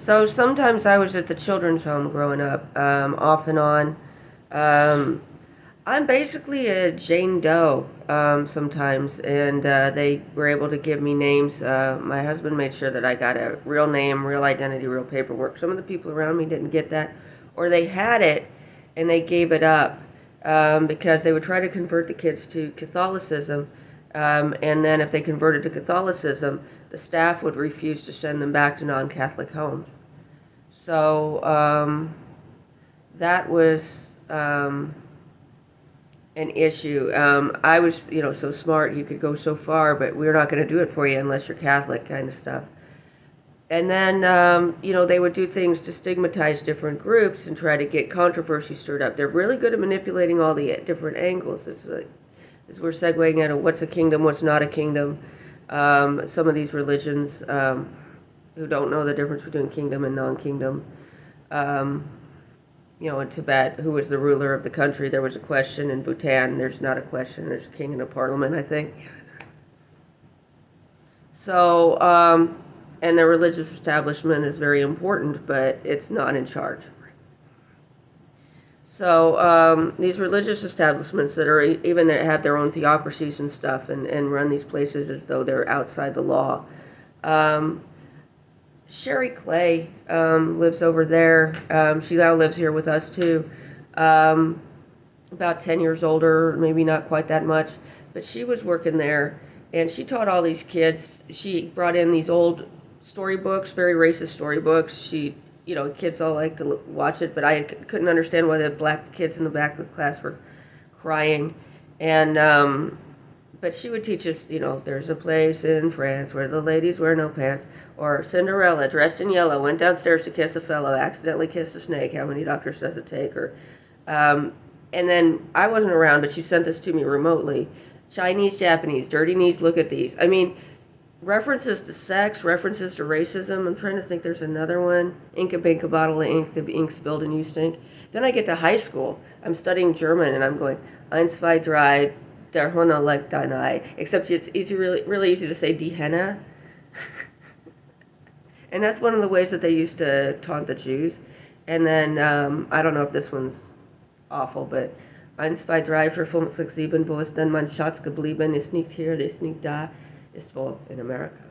So sometimes I was at the children's home growing up, off and on. Um, I'm basically a Jane Doe sometimes, and they were able to give me names. My husband made sure that I got a real name, real identity, real paperwork. Some of the people around me didn't get that, or they had it and they gave it up because they would try to convert the kids to Catholicism. And then if they converted to Catholicism, the staff would refuse to send them back to non-Catholic homes. So that was an issue. I was, so smart you could go so far, but we're not going to do it for you unless you're Catholic, kind of stuff. And then, they would do things to stigmatize different groups and try to get controversy stirred up. They're really good at manipulating all the different angles. As we're segueing into what's a kingdom, what's not a kingdom. Some of these religions who don't know the difference between kingdom and non-kingdom. In Tibet, who was the ruler of the country, there was a question. In Bhutan, there's not a question. There's a king and a parliament, I think. So, and the religious establishment is very important, but it's not in charge. So these religious establishments that are even that have their own theocracies and stuff and run these places as though they're outside the law. Sherry Clay lives over there. She now lives here with us too. About 10 years older, maybe not quite that much, but she was working there and she taught all these kids. She brought in these old storybooks, very racist storybooks. Kids all like to watch it, but I couldn't understand why the black kids in the back of the class were crying. And but she would teach us, there's a place in France where the ladies wear no pants, or Cinderella, dressed in yellow, went downstairs to kiss a fellow, accidentally kissed a snake. How many doctors does it take? And then I wasn't around, but she sent this to me remotely. Chinese, Japanese, dirty knees. Look at these. I mean, references to sex, references to racism. I'm trying to think there's another one. Inka Binka bottle of ink, the ink spilled and you stink. Then I get to high school. I'm studying German and I'm going, eins, zwei, drei, der Hunde legt ein Ei. Except it's really easy to say die Henne. And that's one of the ways that they used to taunt the Jews. And then, I don't know if this one's awful, but eins, zwei, drei, vier, fünf, sechs, sieben, wo ist denn mein Schatz geblieben? Ist nicht hier, ist nicht da. Ist wohl in America.